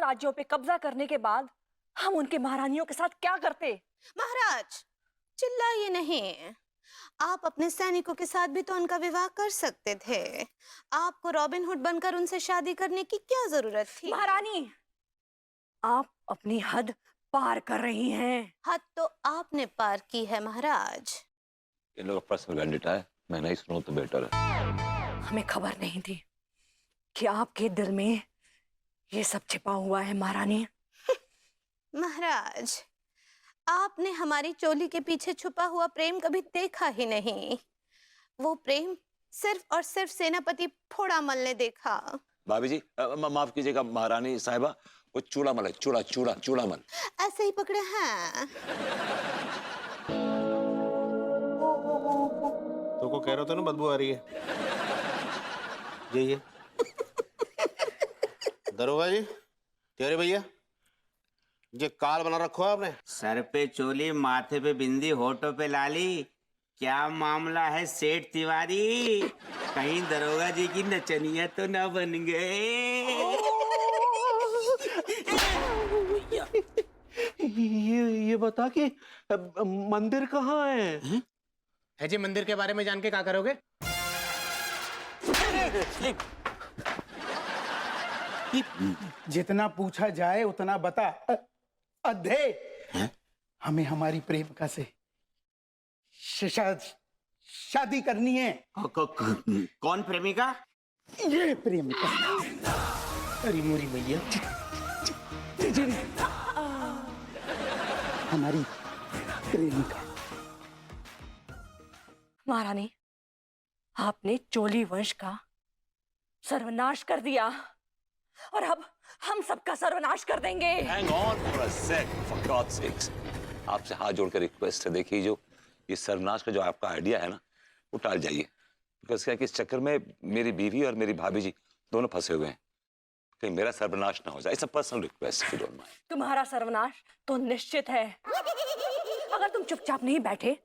राज्यों पे कब्जा करने के बाद हम उनके महारानियों के साथ क्या करते? महाराज, चिल्लाइए नहीं। आप अपने सैनिकों के साथ भी तो उनका विवाह कर सकते थे। आपको रॉबिन हुड बनकर उनसे शादी करने की क्या जरूरत थी? महारानी, आप अपनी हद पार कर रही हैं। हद तो आपने पार की है महाराज। इन लोगों का पर्सनल वेंडिटा है, मैं नहीं सुनूं तो बेटर है। हमें खबर नहीं थी कि आपके दिल में ये सब छिपा हुआ है महारानी। महाराज, आपने हमारी चोली के पीछे छुपा हुआ प्रेम कभी देखा ही नहीं। वो प्रेम सिर्फ और सिर्फ सेनापति फोड़ामल ने देखा। भाभी जी, माफ कीजिएगा महारानी साहिबा, वो चूड़ामल है, चूड़ामल। ऐसे ही पकड़े हैं। तो को कह रहा था ना बदबू आ रही है। ये दरोगा जी, तेरे भैया, ये काल बना रखो है आपने। सर पे चोली, माथे पे बिंदी, होठों पे लाली, क्या मामला है सेठ तिवारी? कहीं दरोगा जी की नचनिया तो ना बन गए? ये बता कि मंदिर कहाँ है? है जी, मंदिर के बारे में जान के क्या करोगे? जितना पूछा जाए उतना बता। अधे हमें हमारी प्रेमिका से शादी करनी है। कौन प्रेमिका? ये प्रेमिका। अरे मोरी भैया, हमारी प्रेमिका। महारानी, आपने चोली वंश का सर्वनाश कर दिया और अब हम सबका सर्वनाश कर देंगे। Hang on for a sec, for God's sakes. आपसे हाथ जोड़ कर रिक्वेस्ट है, देखिए जो ये सर्वनाश का जो आपका आइडिया है ना, वो टाल जाइए। बिकॉज क्या कि इस चक्कर में मेरी बीवी और मेरी भाभी जी दोनों फंसे हुए हैं। कहीं मेरा सर्वनाश ना हो जाए। It's a personal request, if you don't mind. तुम्हारा सर्वनाश तो निश्चित है। अगर तुम चुपचाप नहीं बैठे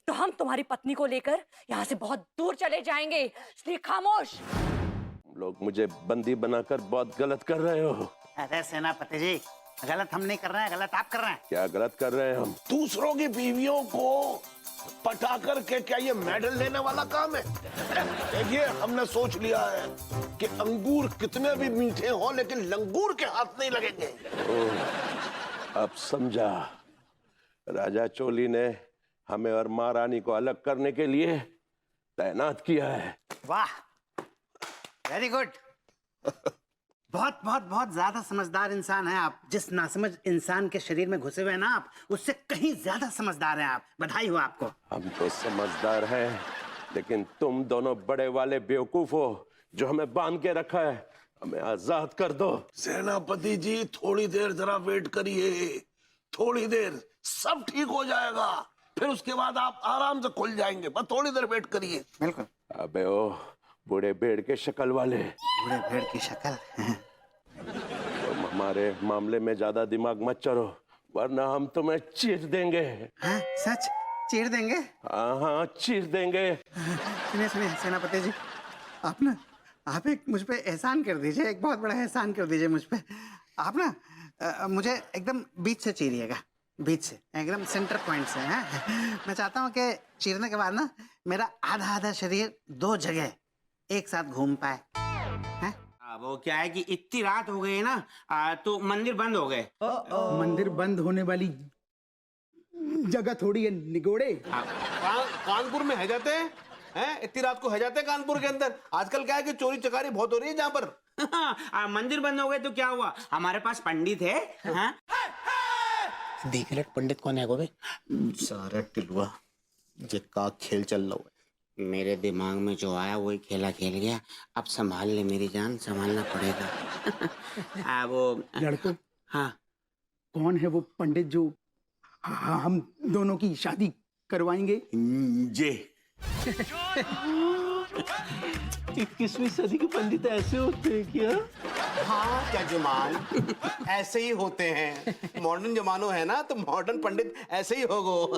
तो हम तुम्हारी पत्नी को लेकर यहाँ से बहुत दूर चले जाएंगे, इसलिए खामोश। लोग मुझे बंदी बनाकर बहुत गलत कर रहे हो। अरे सेनापति जी, गलत हम नहीं कर रहे हैं, गलत आप कर रहे हैं। क्या गलत कर रहे हैं हम? दूसरों की बीवियों को पटा करके क्या ये मेडल देने वाला काम है? देखिए, हमने सोच लिया है कि अंगूर कितने भी मीठे हों लेकिन लंगूर के हाथ नहीं लगेंगे। अब समझा। राजा चोली ने हमें और महारानी को अलग करने के लिए तैनात किया है। वाह, वेरी गुड। बहुत बहुत बहुत ज्यादा समझदार इंसान है आप। जिस नासमझ इंसान के शरीर में घुसे हुए हैं ना आप, उससे कहीं ज्यादा समझदार हैं आप। बधाई हो आपको। हम तो समझदार हैं, लेकिन तुम दोनों बड़े वाले बेवकूफ हो जो हमें बांध के रखा है। हमें आजाद कर दो। सेनापति जी, थोड़ी देर जरा वेट करिए, थोड़ी देर सब ठीक हो जाएगा, फिर उसके बाद आप आराम से खुल जाएंगे। बस थोड़ी देर वेट करिए। बिल्कुल। अबे ओ बूढ़े भेड़ के शक्ल वाले, बूढ़े भेड़ की शक्ल। तुम हमारे मामले में ज्यादा दिमाग मत चलो, वरना हम तुम्हें चीर देंगे। हाँ, सच चीर देंगे? हाँ, चीर देंगे। सुनिए सुनिए सेनापति जी, आप एक मुझ पे एहसान कर दीजिए, एक बहुत बड़ा एहसान कर दीजिए मुझ पे। आप ना मुझे एकदम बीच से चीरिएगा, बीच से, एकदम सेंटर पॉइंट से। हैं? मैं चाहता हूँ कि चीरने के बाद ना मेरा आधा आधा शरीर दो जगह एक साथ घूम पाए। हैं? वो क्या है कि इतनी रात हो गई है ना, तो मंदिर बंद हो गए। मंदिर बंद होने वाली जगह थोड़ी है निगोड़े। कानपुर में है जाते हैं? इतनी रात को है जाते हैं कानपुर के अंदर? आजकल क्या है कि चोरी चकारी बहुत हो रही है जहाँ पर। मंदिर बंद हो गए तो क्या हुआ, हमारे पास पंडित है। हाँ? देख ले पंडित कौन है गोबे? सारा टिलुआ जिसका खेल चल रहा है। मेरे दिमाग में जो आया वही खेला खेल गया। अब संभाल ले मेरी जान, संभालना पड़ेगा। वो लड़कों, हाँ, कौन है वो पंडित जो हम दोनों की शादी करवाएंगे? जे 21वीं सदी के पंडित ऐसे होते हैं क्या? हाँ क्या जमाल, ऐसे ही होते हैं। मॉडर्न जमानो है ना, तो मॉडर्न पंडित ऐसे ही होगो।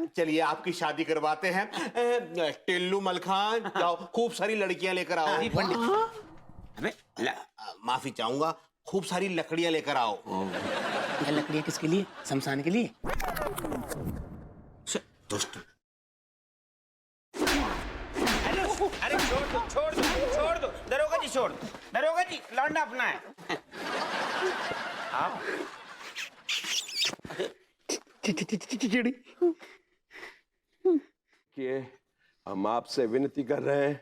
चलिए आपकी शादी करवाते हैं। टिल्लू मलखान, जाओ खूब सारी लड़कियां लेकर आओ। पंडित। अबे माफी चाहूंगा, खूब सारी लकड़ियां लेकर आओ। ये लकड़ियाँ किसके लिए? शमशान के लिए? दोस्त अरे छोड़ दो दरोगा जी, छोड़ दो दरोगा जी, लौंडा अपना है। आप चिड़ी कि हम आपसे विनती कर रहे हैं,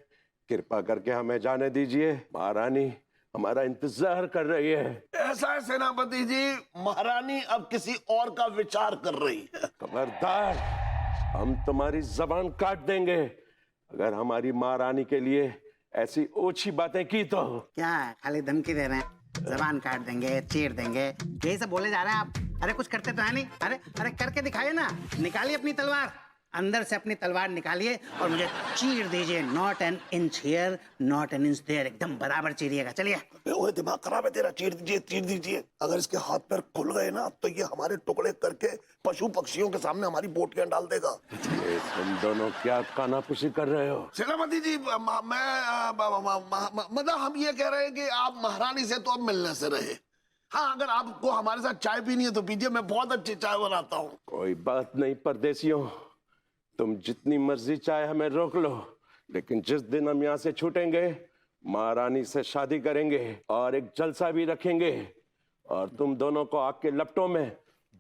कृपा करके हमें जाने दीजिए। महारानी हमारा इंतजार कर रही है। ऐसा है सेनापति जी, महारानी अब किसी और का विचार कर रही है। खबरदार, हम तुम्हारी जबान काट देंगे अगर हमारी महारानी के लिए ऐसी ओछी बातें की तो। क्या खाली धमकी दे रहे हैं? जबान काट देंगे, चीर देंगे, यही सब बोले जा रहे हैं आप। अरे कुछ करते तो है नहीं। अरे अरे करके दिखाइए ना, निकालिए अपनी तलवार, अंदर से अपनी तलवार निकालिए और मुझे चीर दीजिए। Not an inch here, not an inch there, एकदम बराबर चीरिएगा। चलिए। ओए दिमाग खराब है तेरा, चीर दीजिए। अगर इसके हाथ पैर खुल गए ना तो ये हमारे टुकड़े करके पशु पक्षियों के सामने हमारी बोटियां डाल देगा। ये तुम दोनों क्या कानाफूसी कर रहे हो? सेनापति जी, मतलब हम ये कह रहे हैं कि आप महारानी से तो अब मिलने से रहे। हाँ, अगर आपको हमारे साथ चाय पीनी है तो पीजिए, मैं बहुत अच्छी चाय बनाता हूँ। कोई बात नहीं परदेसियों, तुम जितनी मर्जी चाहे हमें रोक लो, लेकिन जिस दिन हम यहाँ से छूटेंगे महारानी से शादी करेंगे और एक जलसा भी रखेंगे और तुम दोनों को आग के लपटों में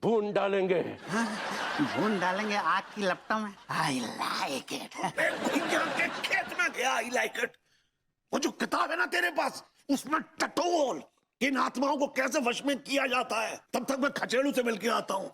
भून डालेंगे। भून डालेंगे आग की लपटों में। I like it. खेत में गया, आई लाइक इट। वो जो किताब है ना तेरे पास, उसमें टटोल इन आत्माओं को कैसे वश में किया जाता है। तब तक मैं खचेड़ू से मिलके आता हूँ।